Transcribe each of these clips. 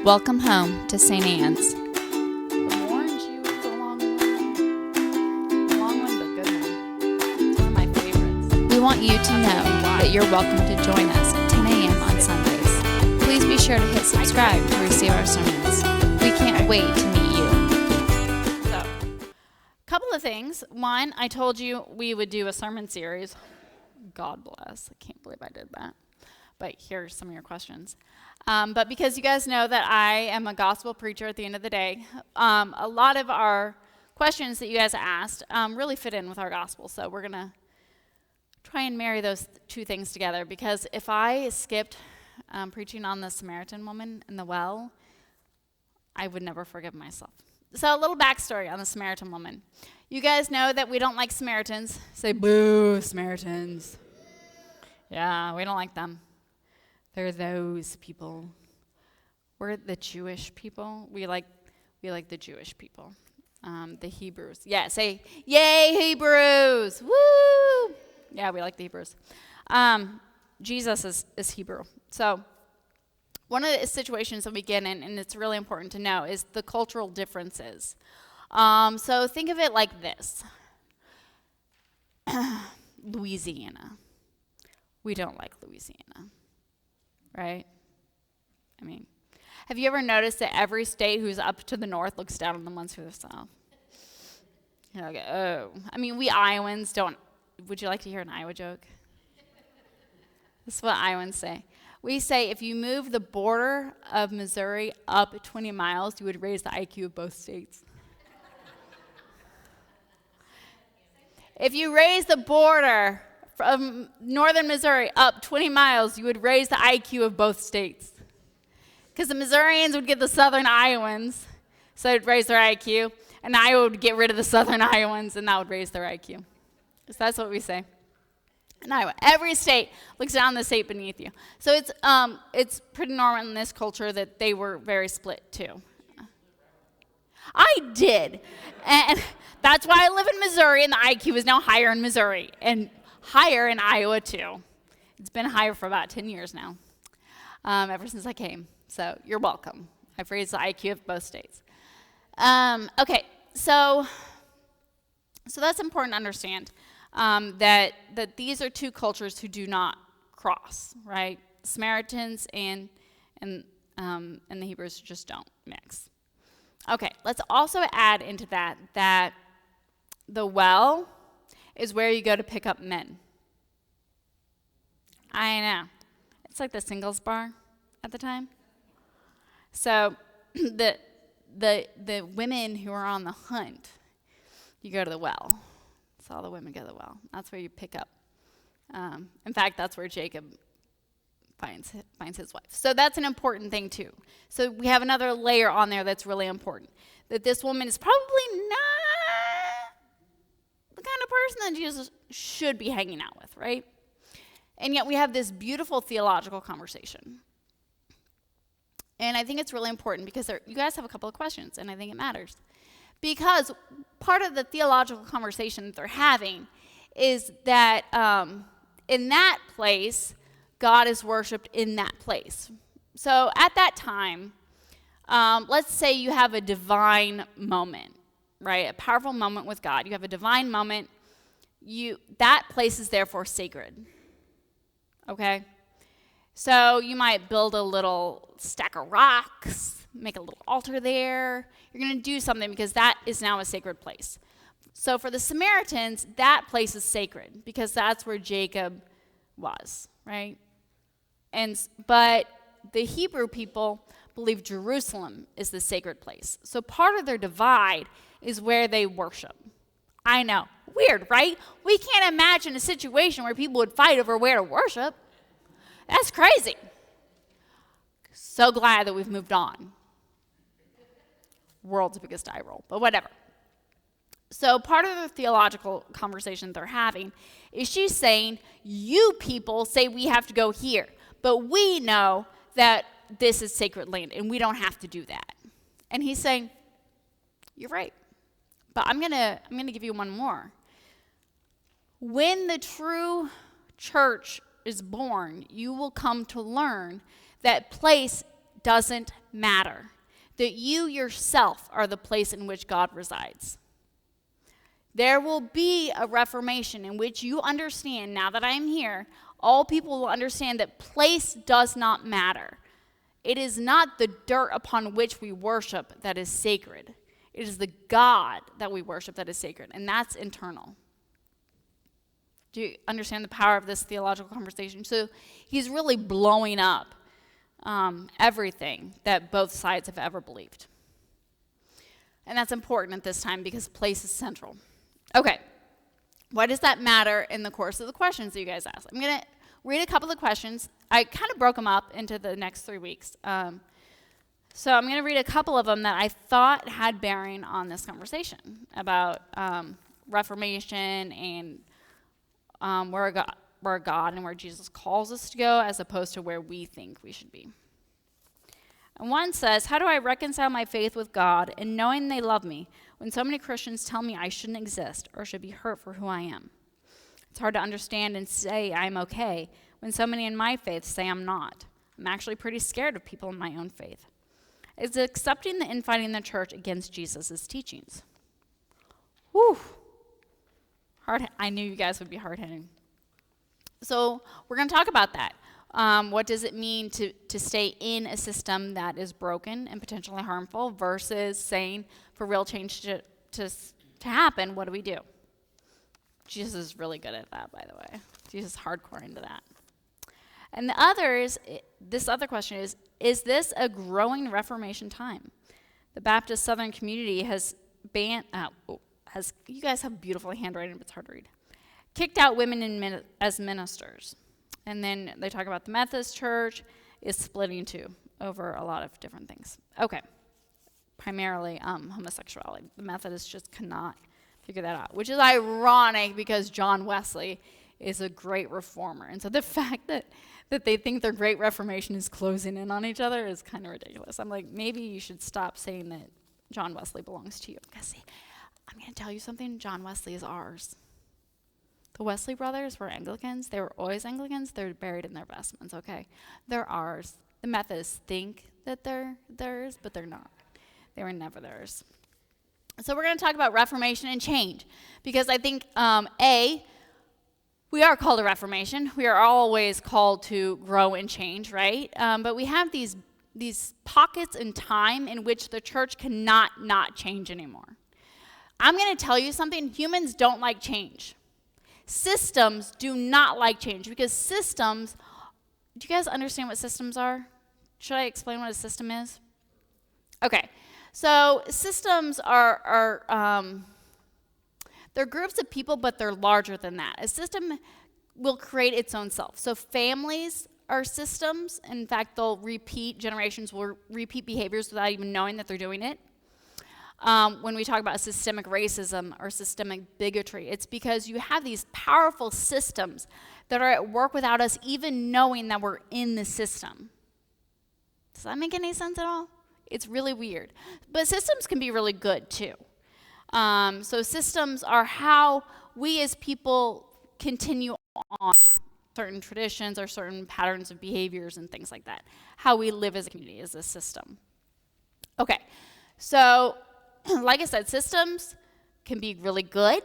Welcome home to St. Anne's. The orange you was a long one. A long one, but good one. It's one of my favorites. We want you to know that you're welcome to join us at 10 a.m. on Sundays. Please be sure to hit subscribe to receive our sermons. We can't wait to meet you. So, a couple of things. One, I told you we would do a sermon series. God bless. I can't believe I did that. But here's some of your questions. But because you guys know that I am a gospel preacher at the end of the day, a lot of our questions that you guys asked really fit in with our gospel. So we're going to try and marry those two things together, because if I skipped preaching on the Samaritan woman in the well, I would never forgive myself. So a little backstory on the Samaritan woman. You guys know that we don't like Samaritans. Say, boo, Samaritans. Yeah, we don't like them. They're those people. We're the Jewish people. We like the Jewish people. The Hebrews. Yeah, say, yay, Hebrews. Woo! Yeah, we like the Hebrews. Jesus is Hebrew. So one of the situations that we get in, and it's really important to know, is the cultural differences. So think of it like this. Louisiana. We don't like Louisiana. Right? I mean, have you ever noticed that every state who's up to the north looks down on the ones to the south? You're like, oh. I mean, we Iowans don't. Would you like to hear an Iowa joke? This is what Iowans say. We say if you move the border of Missouri up 20 miles, you would raise the IQ of both states. If you raise the border from northern Missouri up 20 miles, you would raise the IQ of both states. Because the Missourians would get the southern Iowans, so it would raise their IQ, and Iowa would get rid of the southern Iowans, and that would raise their IQ. So that's what we say. In Iowa, every state looks down on the state beneath you. So it's pretty normal in this culture that they were very split too. I did, and that's why I live in Missouri, and the IQ is now higher in Missouri, and higher in Iowa, too. It's been higher for about 10 years now, ever since I came. So you're welcome. I've raised the IQ of both states. Okay, so that's important to understand, that these are two cultures who do not cross, right? Samaritans and the Hebrews just don't mix. Okay, let's also add into that the well is where you go to pick up men. I know. It's like the singles bar at the time. So the women who are on the hunt, you go to the well. So all the women go to the well. That's where you pick up. In fact, that's where Jacob finds his wife. So that's an important thing too. So we have another layer on there that's really important. That this woman is probably not the kind of person that Jesus should be hanging out with, right? And yet we have this beautiful theological conversation. And I think it's really important because you guys have a couple of questions, and I think it matters. Because part of the theological conversation that they're having is that in that place, God is worshipped in that place. So at that time, let's say you have a divine moment, right? A powerful moment with God. You have a divine moment. That place is therefore sacred. Okay? So you might build a little stack of rocks, make a little altar there. You're going to do something because that is now a sacred place. So for the Samaritans, that place is sacred because that's where Jacob was, right? But the Hebrew people believe Jerusalem is the sacred place. So part of their divide is where they worship. I know. Weird, right? We can't imagine a situation where people would fight over where to worship. That's crazy. So glad that we've moved on. World's biggest eye roll, but whatever. So part of the theological conversation they're having is she's saying, you people say we have to go here, but we know that this is sacred land and we don't have to do that. And he's saying, you're right, but I'm gonna give you one more. When the true church is born, you will come to learn that place doesn't matter, that you yourself are the place in which God resides. There will be a reformation in which you understand, now that I am here, all people will understand that place does not matter. It is not the dirt upon which we worship that is sacred. It is the God that we worship that is sacred, and that's internal. Do you understand the power of this theological conversation? So he's really blowing up everything that both sides have ever believed. And that's important at this time because place is central. Okay, why does that matter in the course of the questions that you guys asked? I'm going to read a couple of questions. I kind of broke them up into the next 3 weeks. So I'm going to read a couple of them that I thought had bearing on this conversation about Reformation and where God and where Jesus calls us to go as opposed to where we think we should be. And one says, how do I reconcile my faith with God and knowing they love me when so many Christians tell me I shouldn't exist or should be hurt for who I am? It's hard to understand and say I'm okay when so many in my faith say I'm not. I'm actually pretty scared of people in my own faith. Is accepting the infighting in the church against Jesus' teachings. Whew. I knew you guys would be hard-hitting. So we're going to talk about that. What does it mean to stay in a system that is broken and potentially harmful versus saying for real change to happen, what do we do? Jesus is really good at that, by the way. Jesus is hardcore into that. And this other question is this a growing Reformation time? The Baptist Southern community has banned, you guys have beautiful handwriting, but it's hard to read, kicked out women as ministers. And then they talk about the Methodist Church is splitting too over a lot of different things. Okay, primarily homosexuality. The Methodists just cannot figure that out, which is ironic because John Wesley is a great reformer. And so the fact that they think their great reformation is closing in on each other is kind of ridiculous. I'm like, maybe you should stop saying that John Wesley belongs to you. Because see, I'm going to tell you something, John Wesley is ours. The Wesley brothers were Anglicans. They were always Anglicans. They're buried in their vestments, okay? They're ours. The Methodists think that they're theirs, but they're not. They were never theirs. So we're going to talk about Reformation and change because I think, we are called to Reformation. We are always called to grow and change, right? But we have these pockets in time in which the church cannot not change anymore. I'm going to tell you something. Humans don't like change. Systems do not like change because systems, do you guys understand what systems are? Should I explain what a system is? Okay, so systems are they're groups of people, but they're larger than that. A system will create its own self. So families are systems. In fact, generations will repeat behaviors without even knowing that they're doing it. When we talk about systemic racism or systemic bigotry, it's because you have these powerful systems that are at work without us even knowing that we're in the system. Does that make any sense at all? It's really weird. But systems can be really good too. So systems are how we as people continue on certain traditions or certain patterns of behaviors and things like that. How we live as a community is a system. Okay, so like I said, systems can be really good.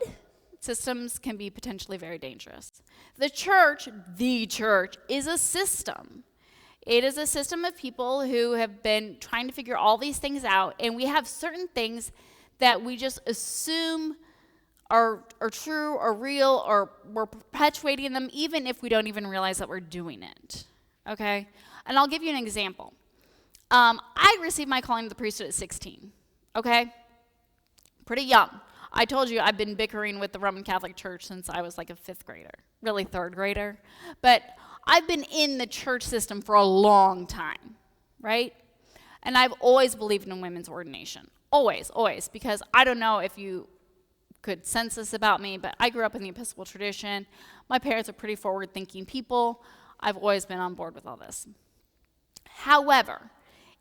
Systems can be potentially very dangerous. The church is a system. It is a system of people who have been trying to figure all these things out, and we have certain things that we just assume are true or real, or we're perpetuating them even if we don't even realize that we're doing it, okay? And I'll give you an example. I received my calling to the priesthood at 16, okay? Pretty young. I told you I've been bickering with the Roman Catholic Church since I was like a 5th grader, really 3rd grader. But I've been in the church system for a long time, right? And I've always believed in women's ordination. Always, because I don't know if you could sense this about me, but I grew up in the Episcopal tradition. My parents are pretty forward-thinking people. I've always been on board with all this. However,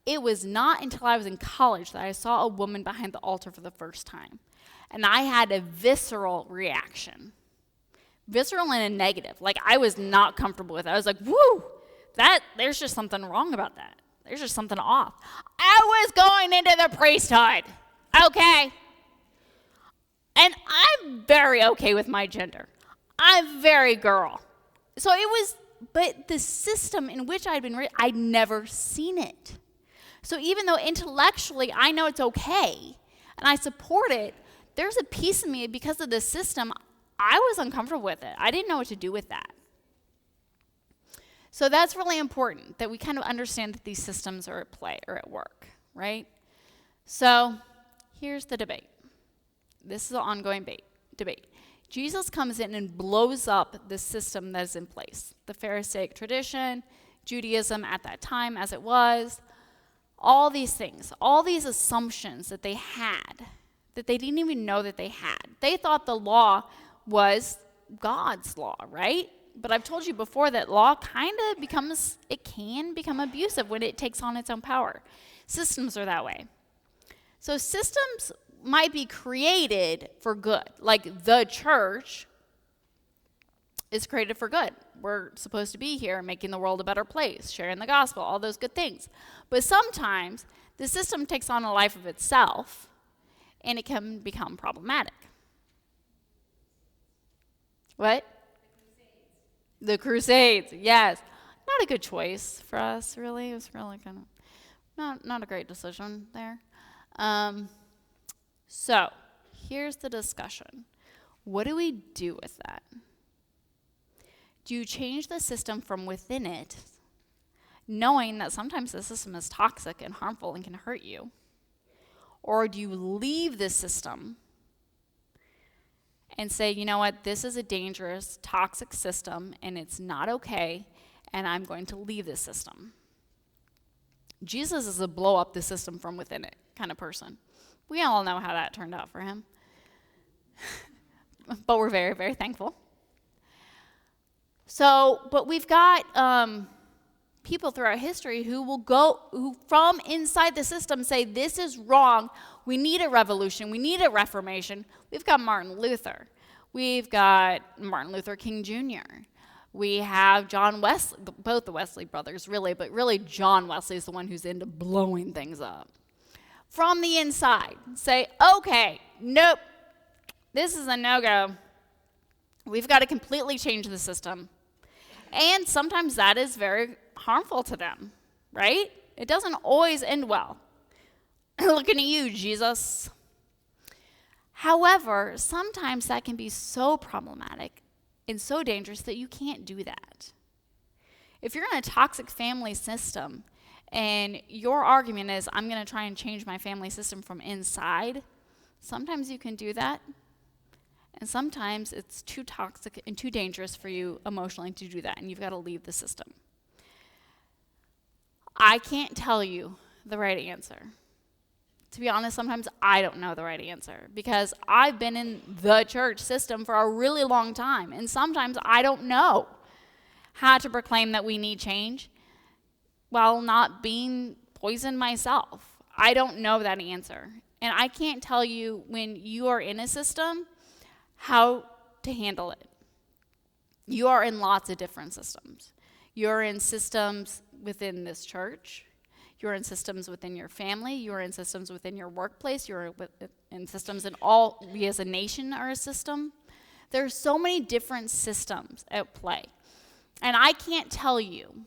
it was not until I was in college that I saw a woman behind the altar for the first time. And I had a visceral reaction. Visceral in a negative. Like, I was not comfortable with it. I was like, woo, there's just something wrong about that. there's just something off. I was going into the priesthood, okay? And I'm very okay with my gender. I'm very girl. So it was, but the system in which I'd been raised, I'd never seen it. So even though intellectually I know it's okay and I support it, there's a piece of me because of the system, I was uncomfortable with it. I didn't know what to do with that. So that's really important that we kind of understand that these systems are at play or at work, right? So here's the debate. This is an ongoing debate. Jesus comes in and blows up the system that is in place. The Pharisaic tradition, Judaism at that time as it was, all these things, all these assumptions that they had, that they didn't even know that they had. They thought the law was God's law, right? But I've told you before that law kind of can become abusive when it takes on its own power. Systems are that way. So systems might be created for good. Like the church is created for good. We're supposed to be here making the world a better place, sharing the gospel, all those good things. But sometimes the system takes on a life of itself and it can become problematic. What? The Crusades, yes. Not a good choice for us, really. It was really kind of not a great decision there. So here's the discussion. What do we do with that? Do you change the system from within it, knowing that sometimes the system is toxic and harmful and can hurt you? Or do you leave the system and say, you know what, this is a dangerous, toxic system, and it's not okay, and I'm going to leave this system? Jesus is a blow up the system from within it kind of person. We all know how that turned out for him. But we're very, very thankful. So, but we've got people throughout history who from inside the system say, this is wrong. We need a revolution. We need a reformation. We've got Martin Luther. We've got Martin Luther King Jr. We have John Wesley, both the Wesley brothers, really, but really John Wesley is the one who's into blowing things up. From the inside, say, okay, nope, this is a no-go. We've got to completely change the system. And sometimes that is very harmful to them, right? It doesn't always end well. Looking at you, Jesus. However, sometimes that can be so problematic and so dangerous that you can't do that. If you're in a toxic family system and your argument is, I'm going to try and change my family system from inside, sometimes you can do that. And sometimes it's too toxic and too dangerous for you emotionally to do that, and you've got to leave the system. I can't tell you the right answer. To be honest, sometimes I don't know the right answer because I've been in the church system for a really long time, and sometimes I don't know how to proclaim that we need change while not being poisoned myself. I don't know that answer. And I can't tell you when you are in a system how to handle it. You are in lots of different systems. You're in systems within this church. You're in systems within your family. You're in systems within your workplace. You're in systems in all, we as a nation are a system. There are so many different systems at play. And I can't tell you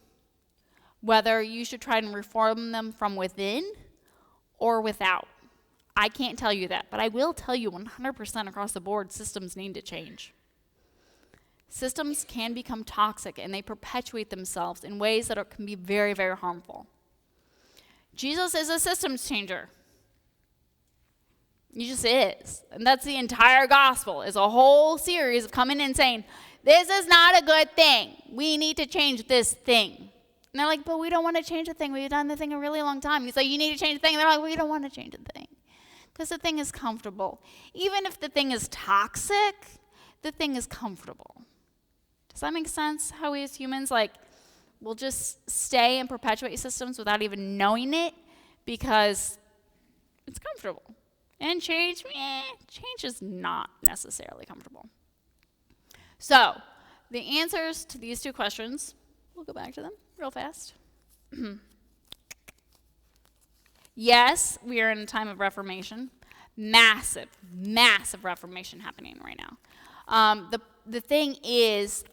whether you should try and reform them from within or without. I can't tell you that, but I will tell you 100% across the board, systems need to change. Systems can become toxic, and they perpetuate themselves in ways that can be very, very harmful. Jesus is a systems changer. He just is. And that's the entire gospel, is a whole series of coming in and saying, this is not a good thing. We need to change this thing. And they're like, but we don't want to change the thing. We've done the thing a really long time. He's like, you need to change the thing. And they're like, we don't want to change the thing. Because the thing is comfortable. Even if the thing is toxic, the thing is comfortable. Does that make sense? How we as humans, we'll just stay and perpetuate systems without even knowing it because it's comfortable. And change is not necessarily comfortable. So, the answers to these two questions, we'll go back to them real fast. Yes, we are in a time of Reformation. Massive, massive Reformation happening right now. The thing is,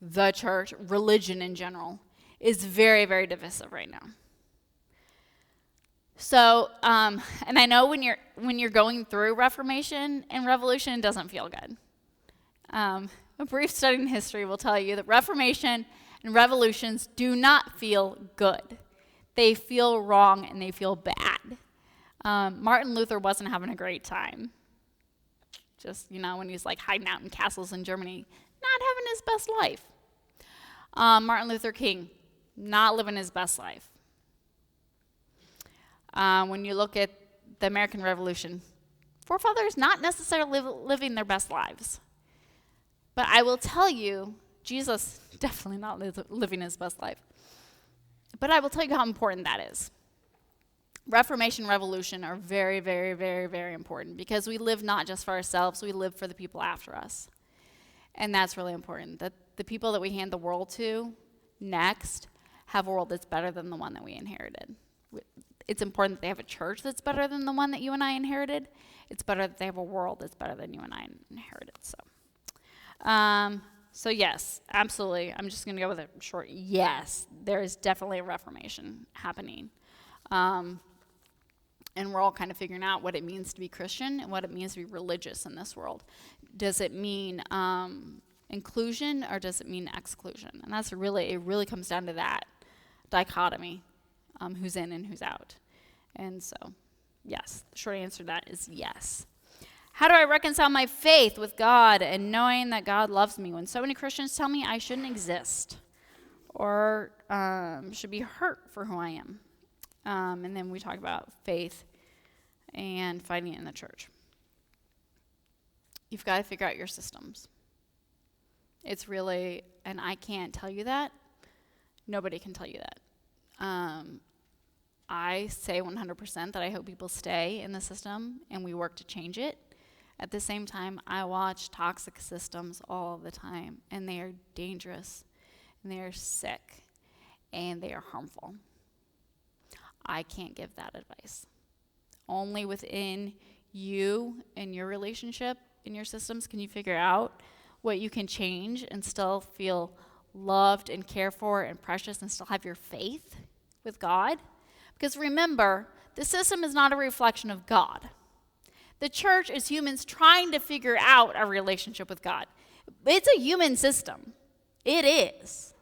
the church, religion in general, is very, very divisive right now. So, and I know when you're going through Reformation and Revolution, it doesn't feel good. A brief study in history will tell you that Reformation and revolutions do not feel good. They feel wrong and they feel bad. Martin Luther wasn't having a great time. Just, when he was like hiding out in castles in Germany, not having his best life. Martin Luther King, not living his best life. When you look at the American Revolution, forefathers not necessarily living their best lives. But I will tell you, Jesus definitely not living his best life. But I will tell you how important that is. Reformation, revolution are very, very, very, very important because we live not just for ourselves, we live for the people after us. And that's really important, that the people that we hand the world to next have a world that's better than the one that we inherited. It's important that they have a church that's better than the one that you and I inherited. It's better that they have a world that's better than you and I inherited. So yes, absolutely. I'm just going to go with a short yes. There is definitely a Reformation happening. And we're all kind of figuring out what it means to be Christian and what it means to be religious in this world. Does it mean inclusion or does it mean exclusion? And it really comes down to that dichotomy, who's in and who's out. And so, yes, the short answer to that is yes. How do I reconcile my faith with God and knowing that God loves me when so many Christians tell me I shouldn't exist or should be hurt for who I am? And then we talk about faith and fighting in the church. You've got to figure out your systems. It's really, and I can't tell you that. Nobody can tell you that. I say 100% that I hope people stay in the system and we work to change it. At the same time, I watch toxic systems all the time, and they are dangerous, and they are sick, and they are harmful. I can't give that advice. Only within you and your relationship and your systems can you figure out what you can change and still feel loved and cared for and precious and still have your faith with God. Because remember, the system is not a reflection of God. The church is humans trying to figure out our relationship with God. It's a human system. It is.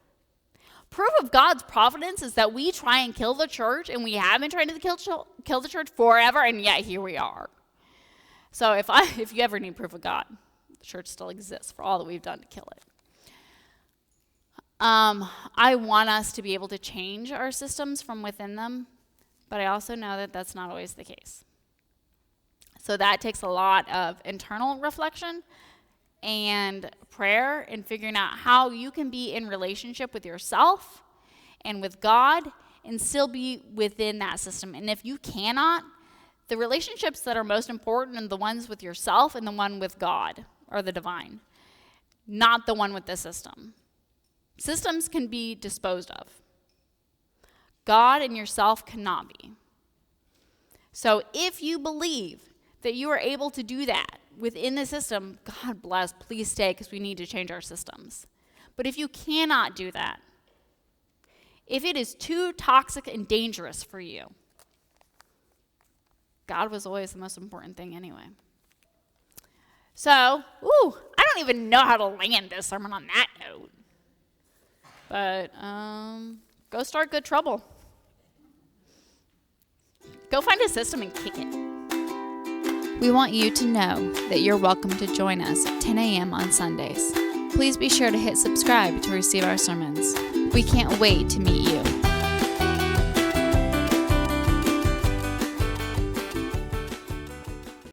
Proof of God's providence is that we try and kill the church, and we have been trying to kill the church forever, and yet here we are. So if you ever need proof of God, the church still exists for all that we've done to kill it. I want us to be able to change our systems from within them, but I also know that that's not always the case. So that takes a lot of internal reflection and prayer and figuring out how you can be in relationship with yourself and with God and still be within that system. And if you cannot, the relationships that are most important are the ones with yourself and the one with God or the divine, not the one with the system. Systems can be disposed of. God and yourself cannot be. So if you believe that you are able to do that within the system, God bless, please stay because we need to change our systems. But if you cannot do that, if it is too toxic and dangerous for you, God was always the most important thing anyway. So, I don't even know how to land this sermon on that note. But go start good trouble. Go find a system and kick it. We want you to know that you're welcome to join us at 10 a.m. on Sundays. Please be sure to hit subscribe to receive our sermons. We can't wait to meet you.